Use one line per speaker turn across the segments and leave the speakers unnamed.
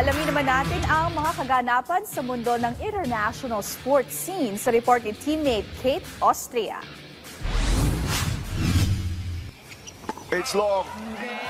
Alamin naman natin ang mga kaganapan sa mundo ng international sports scene sa report ni teammate Kate Austria.
It's long.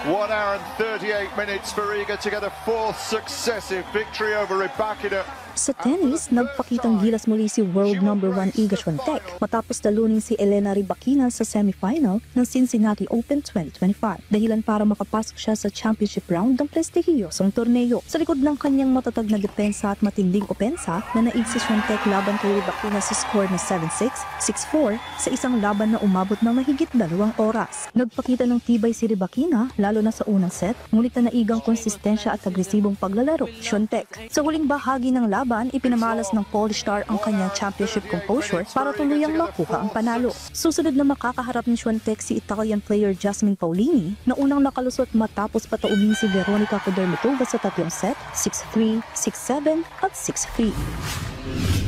1 hour and 38 minutes for Iga to get a fourth successive victory over Rybakina.
Sa tennis, nagpakitang gilas muli si world number 1 Iga Swiatek matapos talunin si Elena Rybakina sa semifinal ng Cincinnati Open 2025. Dahilan para makapasok siya sa championship round ng prestihiyosong torneo. Sa likod ng kanyang matatag na depensa at matinding opensa, nanaig si Swiatek laban kay Rybakina sa score na 7-6, 6-4 sa isang laban na umabot ng mahigit 2 oras. Nagpakita ng tibay si Rybakina lalo na sa unang set, ngunit na naigang konsistensya at agresibong paglalaro. Swiatek, sa huling bahagi ng laban, ipinamalas ng Polish star ang kanyang championship composure para tuluyang makuha ang panalo. Susunod na makakaharap ni Swiatek si Italian player Jasmine Paolini na unang nakalusot matapos pataunin si Veronika Kudermetova sa tatlong set, 6-3, 6-7 at 6-3.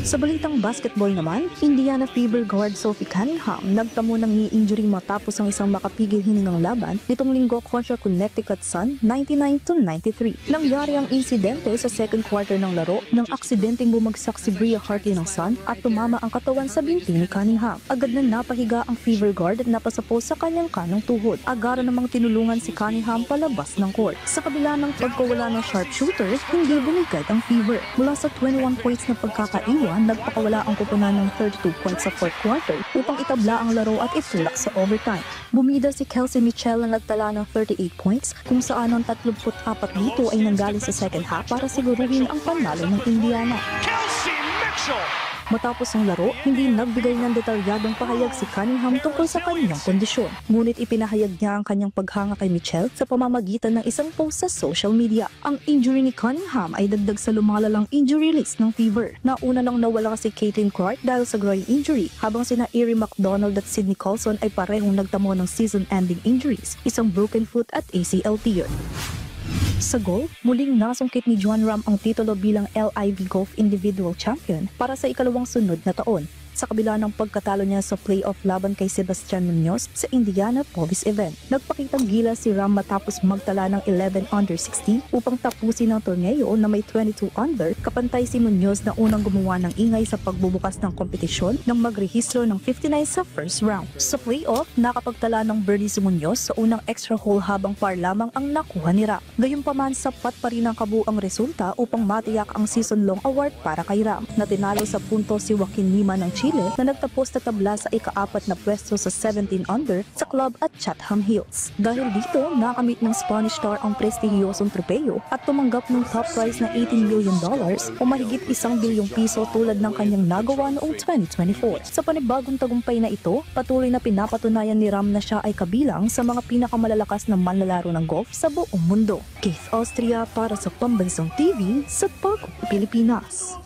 Sa balitang basketball naman, Indiana Fever guard Sophie Cunningham nagtamo ng knee injury matapos ang isang makapigil hiningang laban nitong linggo kontra Connecticut Sun 99-93. Nangyari ang insidente sa second quarter ng laro nang aksidenteng bumagsak si Bria Hartley ng Sun at tumama ang katawan sa binti ni Cunningham. Agad na napahiga ang Fever guard at napasapo sa kanyang kanang tuhod. Agara namang tinulungan si Cunningham palabas ng court. Sa kabila ng pagkawala ng sharpshooter, hindi bumigay ang Fever. Mula sa 21 points na pagkakaiwan, nagpakawala ang kupunan ng 32 points sa fourth quarter upang itabla ang laro at itulak sa overtime. Bumida si Kelsey Mitchell na nagtala ng 38 points kung saan ang 34 dito ay nanggaling sa second half para siguruhin ang panalo ng Indiana.
Kelsey Mitchell!
Matapos ang laro, hindi nagbigay ng detalyadong pahayag si Cunningham tungkol sa kanyang kondisyon. Ngunit ipinahayag niya ang kanyang paghanga kay Mitchell sa pamamagitan ng isang post sa social media. Ang injury ni Cunningham ay dagdag sa lumalalang injury list ng Fever. Nauna nang nawala si Caitlin Clark dahil sa groin injury, habang sina Erie McDonald at Sydney Colson ay parehong nagtamo ng season-ending injuries, isang broken foot at ACL tear. Sa golf, muling nasungkit ni Jon Rahm ang titulo bilang LIV Golf Individual Champion para sa ikalawang sunod na taon. Sa kabila ng pagkatalo niya sa playoff laban kay Sebastian Munoz sa Indianapolis event. Nagpakitang gilas si Rahm matapos magtala ng 11 under 60 upang tapusin ang torneo na may 22 under, kapantay si Munoz na unang gumawa ng ingay sa pagbubukas ng kompetisyon nang magrehistro ng 59 sa first round. Sa playoff, nakapagtala ng birdie si Munoz sa unang extra hole habang par lamang ang nakuha ni Rahm. Gayunpaman, sapat pa rin ang kabuang resulta upang matiyak ang season-long award para kay Rahm, na tinalo sa punto si Joaquin Nima ng Chile na nagtapos na tabla sa ika-4 na pwesto sa 17 under sa club at Chatham Hills. Dahil dito, nakamit ng Spanish star ang prestihiyosong tropeyo at tumanggap ng top prize na $18 million o mahigit 1 bilyong piso tulad ng kanyang nagawa noong 2024. Sa panibagong tagumpay na ito, patuloy na pinapatunayan ni Rahm na siya ay kabilang sa mga pinakamalalakas na manlalaro ng golf sa buong mundo. Kate Austria para sa Pambansang TV sa Pilipinas.